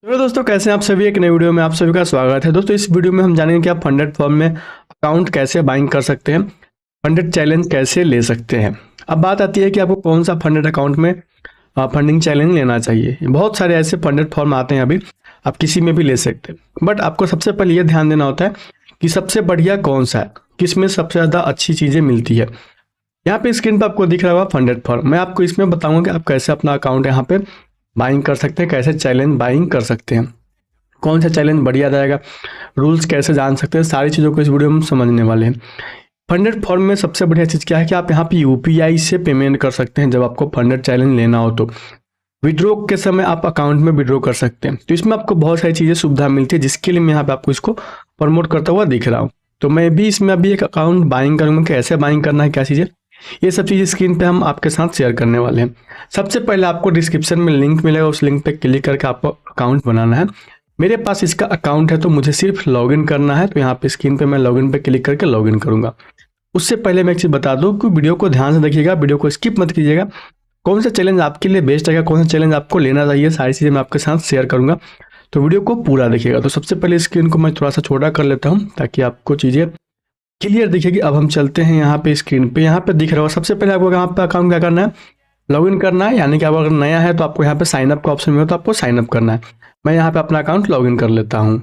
Hello दोस्तों, कैसे हैं आप सभी। एक नई वीडियो में आप सभी का स्वागत है। दोस्तों इस वीडियो में हम जानेंगे कि आप फंडेड फॉर्म में अकाउंट कैसे बाइंग कर सकते हैं, फंडेड चैलेंज कैसे ले सकते हैं। अब बात आती है कि आपको कौन सा फंडेड अकाउंट में फंडिंग चैलेंज लेना चाहिए। बहुत सारे ऐसे फंडेड फॉर्म आते हैं, अभी आप किसी में भी ले सकते हैं, बट आपको सबसे पहले ये ध्यान देना होता है कि सबसे बढ़िया कौन सा है, किस में सबसे ज़्यादा अच्छी चीज़ें मिलती है। यहाँ पे स्क्रीन पर आपको दिख रहा होगा फंडेड फॉर्म। मैं आपको इसमें बताऊंगा कि आप कैसे अपना अकाउंट यहाँ पे बाइंग कर सकते हैं, कैसे चैलेंज बाइंग कर सकते हैं, कौन सा चैलेंज बढ़िया रहेगा, रूल्स कैसे जान सकते हैं। सारी चीज़ों को इस वीडियो में हम समझने वाले हैं। फंडेड फॉर्म में सबसे बढ़िया चीज़ क्या है कि आप यहाँ पे यूपीआई से पेमेंट कर सकते हैं। जब आपको फंडेड चैलेंज लेना हो तो विड्रॉ के समय आप अकाउंट में विड्रॉ कर सकते हैं। तो इसमें आपको बहुत सारी चीज़ें सुविधा मिलती है, जिसके लिए मैं यहाँ पे आपको इसको प्रमोट करता हुआ दिख रहा हूँ। तो मैं भी इसमें अभी एक अकाउंट बाइंग करूँगा, कैसे बाइंग करना है, क्या चीज़ें, ये सब चीज़ स्क्रीन पे हम आपके साथ शेयर करने वाले हैं। सबसे पहले आपको डिस्क्रिप्शन में लिंक मिलेगा, उस लिंक पे क्लिक करके आपको अकाउंट बनाना है। मेरे पास इसका अकाउंट है तो मुझे सिर्फ लॉगिन करना है। तो यहाँ पे स्क्रीन पे मैं लॉगिन पे क्लिक करके लॉगिन करूँगा। उससे पहले मैं एक चीज़ बता दूँ कि वीडियो को ध्यान से देखिएगा, वीडियो को स्किप मत कीजिएगा। कौन सा चैलेंज आपके लिए बेस्ट रहेगा, कौन सा चैलेंज आपको लेना चाहिए, सारी चीज़ें मैं आपके साथ शेयर करूँगा। तो वीडियो को पूरा देखिएगा। तो सबसे पहले स्क्रीन को मैं थोड़ा सा छोटा कर लेता हूँ ताकि आपको चीज़ें क्लियर दिखेगी। अब हम चलते हैं यहाँ पे स्क्रीन पे, यहाँ पे दिख रहा होगा। सबसे पहले आपको यहाँ पे अकाउंट क्या करना है, लॉगिन करना है। यानी कि आप अगर नया है तो आपको यहाँ पे साइन अप का ऑप्शन मिलेगा, तो आपको साइन अप करना है। मैं यहाँ पे अपना अकाउंट लॉगिन कर लेता हूँ।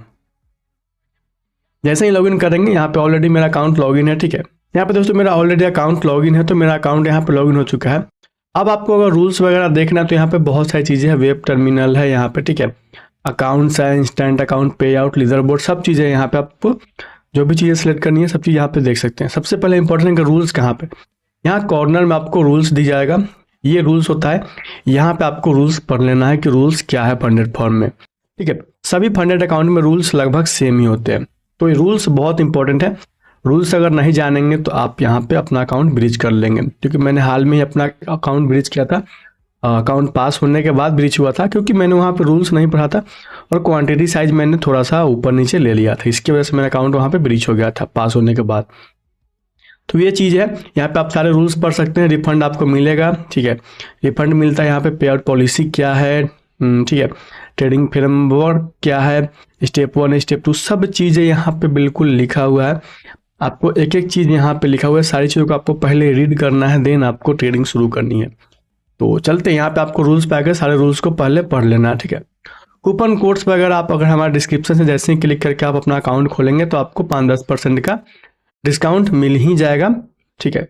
जैसे ही लॉगिन करेंगे, यहाँ पे ऑलरेडी मेरा अकाउंट लॉगिन है, ठीक है। यहाँ पे दोस्तों मेरा ऑलरेडी अकाउंट लॉगिन है, तो मेरा अकाउंट यहाँ पे लॉगिन हो चुका है। अब आपको अगर रूल्स वगैरह देखना है तो यहाँ पे बहुत सारी चीज़ें हैं। वेब टर्मिनल है यहाँ पे, ठीक है। अकाउंट्स है, इंस्टेंट अकाउंट, पे आउट, लीडर बोर्ड, सब चीज़ें यहाँ पे आपको जो भी चीज़ें सेलेक्ट करनी है सब चीज़ यहाँ पे देख सकते हैं। सबसे पहले इंपॉर्टेंट है रूल्स कहाँ पे, यहाँ कॉर्नर में आपको रूल्स दी जाएगा। ये रूल्स होता है, यहाँ पे आपको रूल्स पढ़ लेना है कि रूल्स क्या है फंडेड फॉर्म में, ठीक है। सभी फंडेड अकाउंट में रूल्स लगभग सेम ही होते हैं, तो ये रूल्स बहुत इंपॉर्टेंट है। रूल्स अगर नहीं जानेंगे तो आप यहाँ पे अपना अकाउंट ब्रीच कर लेंगे, क्योंकि मैंने हाल में ही अपना अकाउंट ब्रीच किया था। अकाउंट पास होने के बाद ब्रीच हुआ था, क्योंकि मैंने वहाँ पे रूल्स नहीं पढ़ा था और क्वांटिटी साइज मैंने थोड़ा सा ऊपर नीचे ले लिया था। इसकी वजह से मेरा अकाउंट वहाँ पे ब्रीच हो गया था पास होने के बाद। तो ये चीज़ है, यहाँ पे आप सारे रूल्स पढ़ सकते हैं। रिफंड आपको मिलेगा, ठीक है। रिफंड मिलता है यहाँ पे। पे आउट पॉलिसी क्या है, ठीक है। ट्रेडिंग फ्रेमवर्क क्या है, स्टेप 1 स्टेप 2 सब चीज़ें यहाँ पे बिल्कुल लिखा हुआ है। आपको एक एक चीज़ यहाँ पे लिखा हुआ है। सारी चीज़ों को आपको पहले रीड करना है, देन आपको ट्रेडिंग शुरू करनी है। तो चलते हैं, यहाँ पे आपको रूल्स पे आकर सारे रूल्स को पहले पढ़ लेना है, ठीक है। कूपन कोड्स वगैरह आप अगर हमारे डिस्क्रिप्शन से जैसे ही क्लिक करके आप अपना अकाउंट खोलेंगे तो आपको 5-10% का डिस्काउंट मिल ही जाएगा, ठीक है।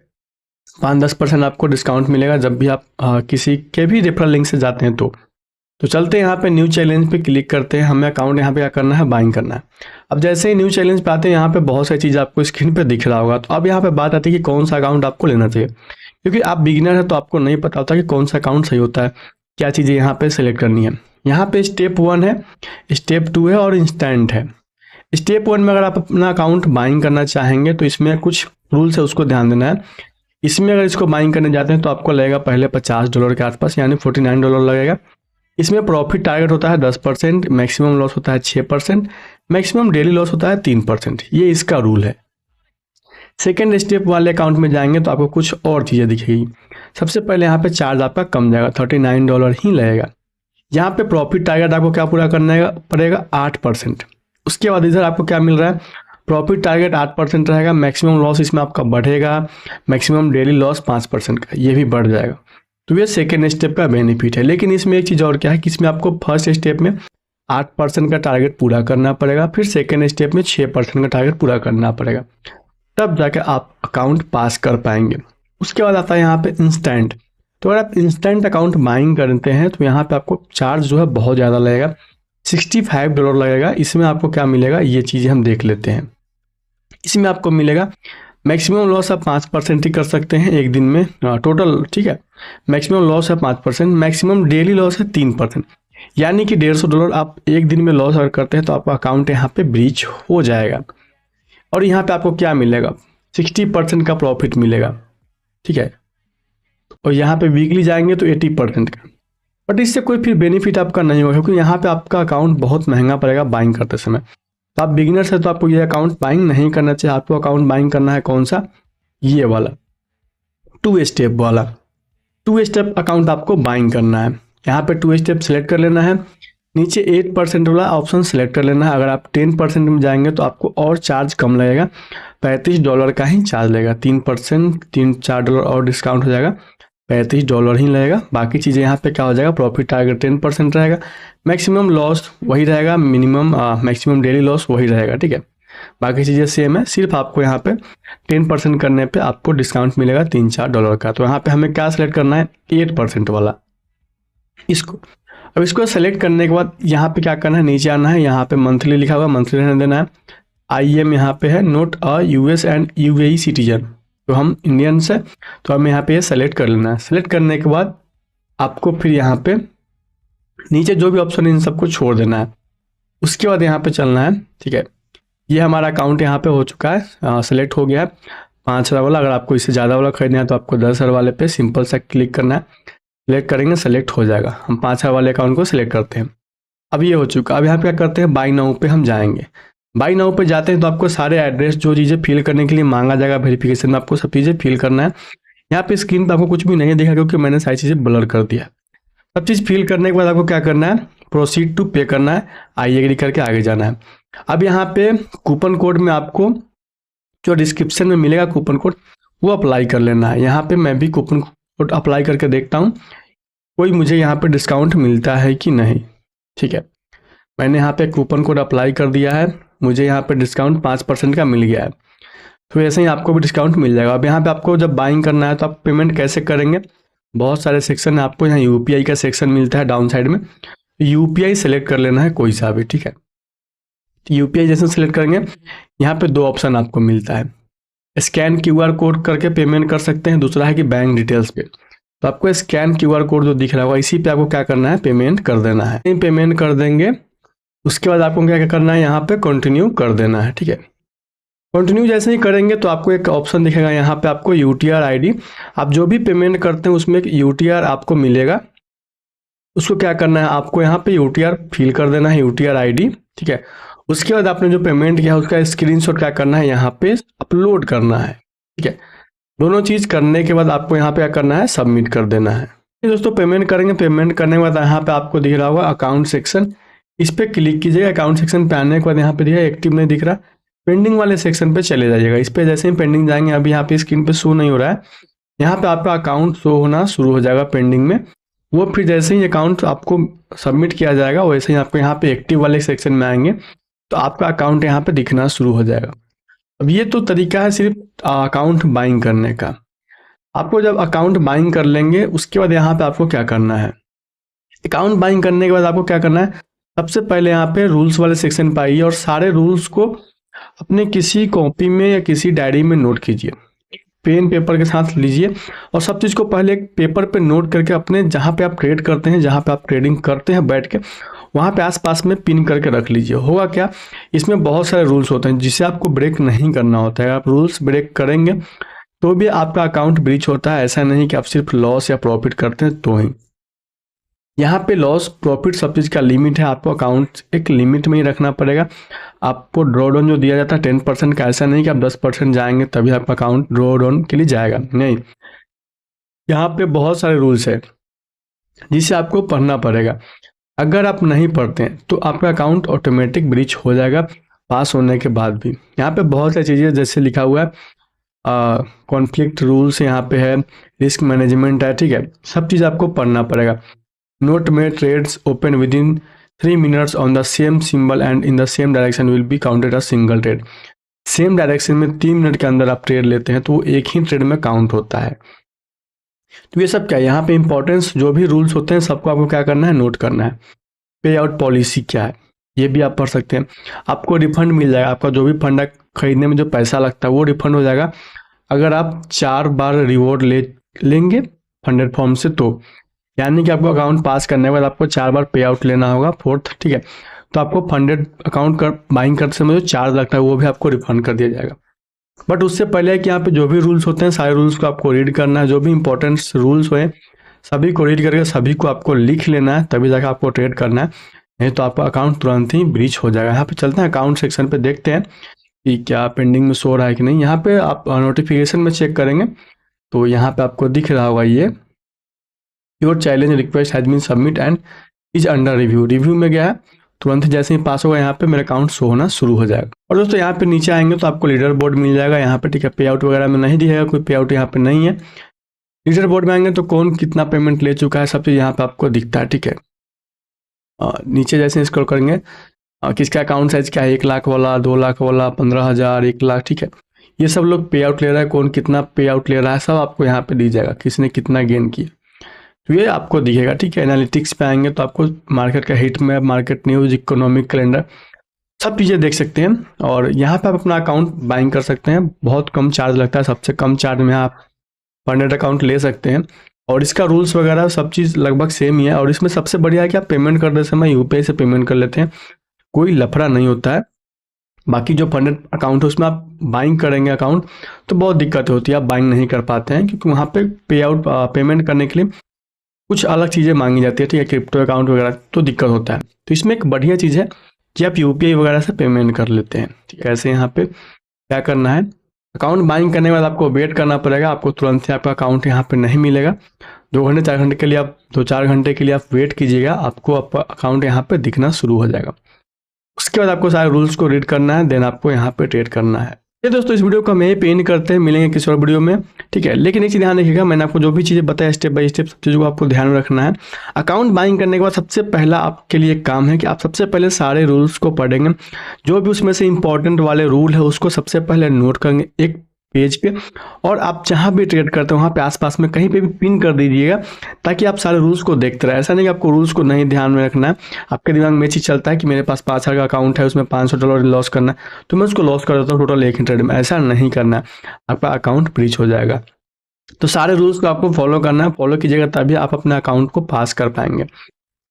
5-10% आपको डिस्काउंट मिलेगा जब भी आप किसी के भी रेफरल लिंक से जाते हैं तो चलते हैं यहाँ पे न्यू चैलेंज पे क्लिक करते हैं। हमें अकाउंट यहाँ पे क्या करना है, बाइंग करना है। अब जैसे ही न्यू चैलेंज पे आते हैं, यहाँ पे बहुत सारी चीज़ आपको स्क्रीन पे दिख रहा होगा। तो अब यहाँ पे बात आती है कि कौन सा अकाउंट आपको लेना चाहिए, क्योंकि आप बिगिनर है तो आपको नहीं पता होता कि कौन सा अकाउंट सही होता है, क्या चीज़ें यहाँ पे सेलेक्ट करनी है। यहाँ पे स्टेप 1 है, स्टेप 2 है और इंस्टेंट है। स्टेप 1 में अगर आप अपना अकाउंट बाइंग करना चाहेंगे तो इसमें कुछ रूल्स है, उसको ध्यान देना है। इसमें अगर इसको बाइंग करने जाते हैं तो आपको लगेगा पहले $50 के आसपास, यानी $49 लगेगा। इसमें प्रॉफिट टारगेट होता है 10%, मैक्सिमम लॉस होता है 6%, मैक्सिमम डेली लॉस होता है 3%। ये इसका रूल है। सेकेंड स्टेप वाले अकाउंट में जाएंगे तो आपको कुछ और चीज़ें दिखेगी। सबसे पहले यहाँ पे चार्ज आपका कम जाएगा, $39 ही लगेगा। यहाँ पे प्रॉफिट टारगेट आपको क्या पूरा करना पड़ेगा, 8%। उसके बाद इधर आपको क्या मिल रहा है, प्रॉफिट टारगेट 8% रहेगा, मैक्सिमम लॉस इसमें आपका बढ़ेगा, मैक्सिमम डेली लॉस 5% का, ये भी बढ़ जाएगा। तो ये सेकेंड स्टेप का बेनिफिट है। लेकिन इसमें एक चीज़ और क्या है कि इसमें आपको फर्स्ट स्टेप में 8% का टारगेट पूरा करना पड़ेगा, फिर सेकेंड स्टेप में 6% का टारगेट पूरा करना पड़ेगा, तब जाके आप अकाउंट पास कर पाएंगे। उसके बाद आता है यहाँ पे इंस्टेंट। तो अगर आप इंस्टेंट अकाउंट बाइंग करते हैं तो यहाँ पे आपको चार्ज जो है बहुत ज़्यादा लगेगा, $65 लगेगा। इसमें आपको क्या मिलेगा, ये चीज़ें हम देख लेते हैं। इसमें आपको मिलेगा मैक्सिमम लॉस आप 5% ही कर सकते हैं एक दिन में टोटल, ठीक है। मैक्सिमम लॉस है 5%, मैक्सिमम डेली लॉस है 3%, यानी कि $150 आप एक दिन में लॉस अगर करते हैं तो आपका अकाउंट यहाँ पे ब्रीच हो जाएगा। और यहाँ पे आपको क्या मिलेगा, 60% का प्रॉफिट मिलेगा, ठीक है। और यहाँ पे वीकली जाएंगे तो 80% का। बट इससे कोई फिर बेनिफिट आपका नहीं होगा, क्योंकि यहाँ पे आपका अकाउंट बहुत महंगा पड़ेगा बाइंग करते समय। तो आप बिगिनर्स है तो आपको ये अकाउंट बाइंग नहीं करना चाहिए। आपको अकाउंट बाइंग करना है कौन सा, ये वाला 2 स्टेप वाला। 2 स्टेप अकाउंट आपको बाइंग करना है। यहाँ पे 2 स्टेप सेलेक्ट कर लेना है। नीचे 8% वाला ऑप्शन सेलेक्ट कर लेना है। अगर आप 10% में जाएंगे तो आपको और चार्ज कम लगेगा, $35 का ही चार्ज लगेगा। 3%, $3-4 और डिस्काउंट हो जाएगा, $35 ही लगेगा। बाकी चीज़ें यहाँ पे क्या हो जाएगा, प्रॉफिट टारगेट 10% रहेगा, मैक्सिमम लॉस वही रहेगा, मैक्सिमम डेली लॉस वही रहेगा, ठीक है। बाकी चीज़ें सेम है, सिर्फ आपको यहाँ पे 10% करने पे आपको डिस्काउंट मिलेगा $3-4 का। तो यहाँ पे हमें क्या सेलेक्ट करना है, 8% वाला इसको। अब इसको सेलेक्ट करने के बाद यहाँ पे क्या करना है, नीचे आना है, यहाँ पे मंथली लिखा हुआ, मंथली रहने देना है। IM यहाँ पे है, note a US and UAE citizen, तो हम इंडियन से, तो हमें यहाँ पे ये सेलेक्ट कर लेना है। सेलेक्ट करने के बाद आपको फिर यहाँ पे नीचे जो भी ऑप्शन है इन सबको छोड़ देना है। उसके बाद यहाँ पे चलना है, ठीक है। ये हमारा अकाउंट यहाँ पे हो चुका है, सेलेक्ट हो गया है 5,000 वाला। अगर आपको इससे ज़्यादा वाला खरीदना है तो आपको 10,000 वाले पे सिंपल सा क्लिक करना है, सेलेक्ट करेंगे, सेलेक्ट हो जाएगा। हम 5,000 वाले अकाउंट को सिलेक्ट करते हैं। अब ये हो चुका। अब यहाँ पे क्या करते हैं, बाई नाउ पे हम जाएंगे। बाई नाउ पे जाते हैं तो आपको सारे एड्रेस जो चीज़ें फिल करने के लिए मांगा जाएगा वेरिफिकेशन में, आपको सब चीज़ें फिल करना है। यहाँ पे स्क्रीन पे आपको कुछ भी नहीं दिखा क्योंकि मैंने सारी चीज़ें ब्लर कर दिया। सब चीज़ फिल करने के बाद आपको क्या करना है, प्रोसीड टू पे करना है, आई एग्री करके आगे जाना है। अब यहाँ पे कूपन कोड में आपको जो डिस्क्रिप्शन में मिलेगा कूपन कोड, वो अप्लाई कर लेना है। यहाँ पे मैं भी कूपन कोड अप्लाई करके देखता हूँ कोई मुझे यहाँ पे डिस्काउंट मिलता है कि नहीं, ठीक है। मैंने यहाँ पे कूपन कोड अप्लाई कर दिया है, मुझे यहाँ पे डिस्काउंट 5% का मिल गया है। तो ऐसे ही आपको भी डिस्काउंट मिल जाएगा। अब यहाँ पे आपको जब बाइंग करना है तो आप पेमेंट कैसे करेंगे, बहुत सारे सेक्शन है। आपको यहाँ UPI का सेक्शन मिलता है डाउन साइड में, UPI सेलेक्ट कर लेना है कोई सा भी, ठीक है। UPI जैसे सेलेक्ट करेंगे, यहाँ पे 2 ऑप्शन आपको मिलता है, स्कैन QR कोड करके पेमेंट कर सकते हैं, दूसरा है कि बैंक डिटेल्स पे। तो आपको स्कैन QR कोड जो दिख रहा होगा इसी पे आपको क्या करना है, पेमेंट कर देना है। पेमेंट कर देंगे, उसके बाद आपको क्या करना है, यहाँ पे कंटिन्यू कर देना है, ठीक है। कंटिन्यू जैसे ही करेंगे तो आपको एक ऑप्शन दिखेगा, यहाँ पे आपको UTR ID, आप जो भी पेमेंट करते हैं उसमें एक UTR आपको मिलेगा। उसको क्या करना है, आपको यहाँ पे UTR फिल कर देना है, UTR ID, ठीक है। उसके बाद आपने जो पेमेंट किया उसका स्क्रीनशॉट क्या करना है, यहाँ पे अपलोड करना है, ठीक है। दोनों चीज़ करने के बाद आपको यहाँ पे क्या करना है, सबमिट कर देना है। दोस्तों पेमेंट करेंगे, पेमेंट करने के बाद यहाँ पे आपको दिख रहा होगा अकाउंट सेक्शन, इस पर क्लिक कीजिएगा। अकाउंट सेक्शन पे आने के बाद यहाँ पे दिखा एक्टिव नहीं दिख रहा, पेंडिंग वाले सेक्शन पे चले जाइएगा। इस पर जैसे ही पेंडिंग जाएंगे, अभी यहाँ पे स्क्रीन पे शो नहीं हो रहा है, यहाँ पे आपका अकाउंट शो होना शुरू हो जाएगा पेंडिंग में। वो फिर जैसे ही अकाउंट आपको सबमिट किया जाएगा वैसे ही आपको यहाँ पे एक्टिव वाले सेक्शन में आएंगे तो आपका अकाउंट यहाँ पे दिखना शुरू हो जाएगा। अब ये तो तरीका है सिर्फ अकाउंट बाइंग करने का। आपको जब अकाउंट बाइंग कर लेंगे उसके बाद यहाँ पे आपको क्या करना है, अकाउंट बाइंग करने के बाद आपको क्या करना है, सबसे पहले यहाँ पे रूल्स वाले सेक्शन पे आइए और सारे रूल्स को अपने किसी कॉपी में या किसी डायरी में नोट कीजिए, पेन पेपर के साथ लीजिए और सब चीज़ को पहले एक पेपर पे नोट करके अपने जहाँ पे आप ट्रेड करते हैं, जहाँ पे आप ट्रेडिंग करते हैं बैठ के, वहाँ पे आसपास में पिन करके रख लीजिए। होगा क्या, इसमें बहुत सारे रूल्स होते हैं जिसे आपको ब्रेक नहीं करना होता है। आप रूल्स ब्रेक करेंगे तो भी आपका अकाउंट ब्रीच होता है, ऐसा नहीं कि आप सिर्फ लॉस या प्रॉफिट करते हैं तो ही। यहाँ पे लॉस प्रॉफिट सब चीज़ का लिमिट है, आपको अकाउंट एक लिमिट में ही रखना पड़ेगा। आपको ड्रॉ डाउन जो दिया जाता है 10% का, ऐसा नहीं कि आप 10% जाएंगे तभी आपका अकाउंट ड्रॉ डाउन के लिए जाएगा, नहीं। यहाँ पे बहुत सारे रूल्स है जिसे आपको पढ़ना पड़ेगा। अगर आप नहीं पढ़ते हैं तो आपका अकाउंट ऑटोमेटिक ब्रीच हो जाएगा पास होने के बाद भी। यहाँ पे बहुत सारी चीज़ें जैसे लिखा हुआ है कॉन्फ्लिक्ट रूल्स यहाँ पे है, रिस्क मैनेजमेंट है, ठीक है। सब चीज़ आपको पढ़ना पड़ेगा। नोट में trades open within 3 minutes on the same symbol and in the same direction will be counted a single trade. Same direction में 3 मिनट के अंदर आप ट्रेड लेते हैं तो वो एक ही ट्रेड में काउंट होता है। तो ये सब क्या है, यहाँ पे इंपॉर्टेंस जो भी रूल्स होते हैं सबको आपको क्या करना है, नोट करना है। पे आउट पॉलिसी क्या है ये भी आप पढ़ सकते हैं। आपको रिफंड मिल जाएगा, आपका जो भी फंड खरीदने में जो पैसा लगता है वो रिफंड हो जाएगा अगर आप 4 बार रिवॉर्ड लेंगे फंडेड फॉर्म से, तो यानी कि आपको अकाउंट पास करने के बाद आपको 4 बार पे आउट लेना होगा, 4th, ठीक है। तो आपको फंडेड अकाउंट बाइंग करते समय जो चार्ज लगता है वो भी आपको रिफंड कर दिया जाएगा। बट उससे पहले कि यहाँ पे जो भी रूल्स होते हैं सारे रूल्स को आपको रीड करना है, जो भी इंपॉर्टेंट रूल्स हुए सभी को रीड करके सभी को आपको लिख लेना है, तभी जाकर आपको ट्रेड करना है, नहीं तो आपका अकाउंट तुरंत ही ब्रीच हो जाएगा। यहाँ पे चलते हैं अकाउंट सेक्शन पे, देखते हैं कि क्या पेंडिंग में शो रहा है कि नहीं। यहाँ पे आप नोटिफिकेशन में चेक करेंगे तो यहाँ पे आपको दिख रहा होगा ये your challenge request has been submit and is under review, review में गया है, तुरंत जैसे ही पास होगा यहाँ पे मेरा अकाउंट शो होना शुरू हो जाएगा। और दोस्तों यहाँ पे नीचे आएंगे तो आपको लीडर बोर्ड मिल जाएगा यहाँ पे, ठीक है। पे आउट वगैरह में नहीं दिखेगा, कोई पे आउट यहाँ पे नहीं है। लीडर बोर्ड में आएंगे तो कौन कितना पेमेंट ले चुका है सब चीज़ यहाँ पे आपको दिखता है, ठीक है। नीचे जैसे स्क्रॉल करेंगे किसका अकाउंट साइज क्या है, 1 लाख वाला, 2 लाख वाला, 15,000, 1 लाख, ठीक है। ये सब लोग पे आउट ले रहा है, कौन कितना पे आउट ले रहा है सब आपको यहाँ पे दी जाएगा, किसने कितना गेन किया तो ये आपको दिखेगा, ठीक है। एनालिटिक्स पे आएंगे तो आपको मार्केट का hit map, market news, economic calendar सब चीज़ें देख सकते हैं। और यहाँ पे आप अपना अकाउंट बाइंग कर सकते हैं, बहुत कम चार्ज लगता है, सबसे कम चार्ज में आप फंडेड अकाउंट ले सकते हैं। और इसका रूल्स वगैरह सब चीज़ लगभग सेम ही है। और इसमें सबसे बढ़िया है कि आप पेमेंट करते समय यूपीआई से पेमेंट कर लेते हैं, कोई लफड़ा नहीं होता है। बाकी जो फंडेड अकाउंट है उसमें आप बाइंग करेंगे अकाउंट तो बहुत दिक्कत होती है, आप बाइंग नहीं कर पाते हैं क्योंकि वहाँ पे पे आउट पेमेंट करने के लिए कुछ अलग चीज़ें मांगी जाती है, ठीक है, क्रिप्टो अकाउंट वगैरह, तो दिक्कत होता है। तो इसमें एक बढ़िया चीज़ है कि आप यूपीआई वगैरह से पेमेंट कर लेते हैं, ठीक है। ऐसे यहाँ पे क्या करना है, अकाउंट बाइंग करने के बाद आपको वेट करना पड़ेगा, आपको तुरंत से आपका अकाउंट यहाँ पे नहीं मिलेगा। 2 घंटे 4 घंटे के लिए आप 2-4 घंटे के लिए आप वेट कीजिएगा, आपको आपका अकाउंट यहाँ पे दिखना शुरू हो जाएगा। उसके बाद आपको सारे रूल्स को रीड करना है, देन आपको यहाँ पे ट्रेड करना है। ये दोस्तों इस वीडियो को हम यहीं पे एंड करते हैं, मिलेंगे किसी और वीडियो में, ठीक है। लेकिन एक चीज़ ध्यान रखिएगा, मैंने आपको जो भी चीज़ें बताया स्टेप बाय स्टेप सब चीज़ों को आपको ध्यान में रखना है। अकाउंट बाइंग करने के बाद सबसे पहला आपके लिए काम है कि आप सबसे पहले सारे रूल्स को पढ़ेंगे, जो भी उसमें से इंपॉर्टेंट वाले रूल है उसको सबसे पहले नोट करेंगे एक पेज पे, और आप जहाँ भी ट्रेड करते हो वहाँ पे आसपास में कहीं पे भी पिन कर दीजिएगा ताकि आप सारे रूल्स को देखते रहे। ऐसा नहीं कि आपको रूल्स को नहीं ध्यान में रखना है, आपके दिमाग में ये चीज़ चलता है कि मेरे पास 5,000 का अकाउंट है, उसमें $500 लॉस करना है तो मैं उसको लॉस कर देता हूँ टोटल एक ही ट्रेड में। ऐसा नहीं करना है, आपका अकाउंट ब्रीच हो जाएगा। तो सारे रूल्स को आपको फॉलो करना है, फॉलो कीजिएगा तभी आप अपने अकाउंट को पास कर पाएंगे,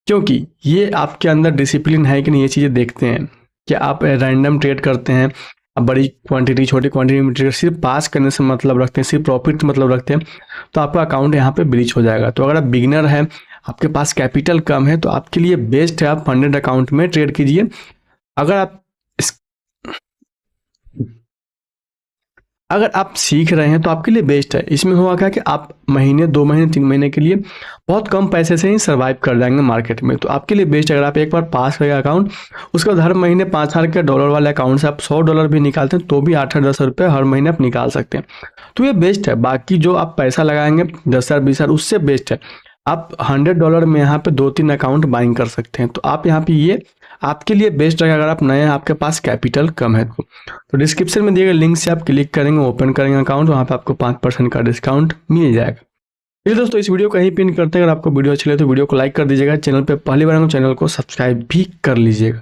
क्योंकि ये आपके अंदर डिसिप्लिन है कि नहीं ये चीज़ें देखते हैं कि आप रैंडम ट्रेड करते हैं, आप बड़ी क्वांटिटी छोटी क्वांटिटी में ट्रेड सिर्फ पास करने से मतलब रखते हैं, सिर्फ प्रॉफिट से मतलब रखते हैं तो आपका अकाउंट यहाँ पे ब्रीच हो जाएगा। तो अगर आप बिगिनर हैं, आपके पास कैपिटल कम है तो आपके लिए बेस्ट है आप फंडेड अकाउंट में ट्रेड कीजिए। अगर आप सीख रहे हैं तो आपके लिए बेस्ट है। इसमें हुआ क्या कि आप महीने 2 महीने 3 महीने के लिए बहुत कम पैसे से ही सर्वाइव कर जाएंगे मार्केट में, तो आपके लिए बेस्ट है। अगर आप एक बार पास करेंगे अकाउंट, उसके बाद हर महीने 5,000 के डॉलर वाले अकाउंट से आप $100 भी निकालते हैं तो भी 8-10 रुपये हर महीने आप निकाल सकते हैं, तो ये बेस्ट है। बाकी जो आप पैसा लगाएंगे 10,000 20,000 उससे बेस्ट है आप $100 में यहाँ पे 2-3 अकाउंट बाइंग कर सकते हैं। तो आप यहाँ पे ये आपके लिए बेस्ट रहेगा अगर आप नए हैं, आपके पास कैपिटल कम है तो डिस्क्रिप्शन में दिए गए लिंक से आप क्लिक करेंगे, ओपन करेंगे अकाउंट, वहाँ पे आपको 5% का डिस्काउंट मिल जाएगा। चलिए दोस्तों इस वीडियो को यहीं पिन करते हैं। अगर आपको वीडियो अच्छी लगे तो वीडियो को लाइक कर दीजिएगा, चैनल पे पहली बार चैनल को सब्सक्राइब भी कर लीजिएगा।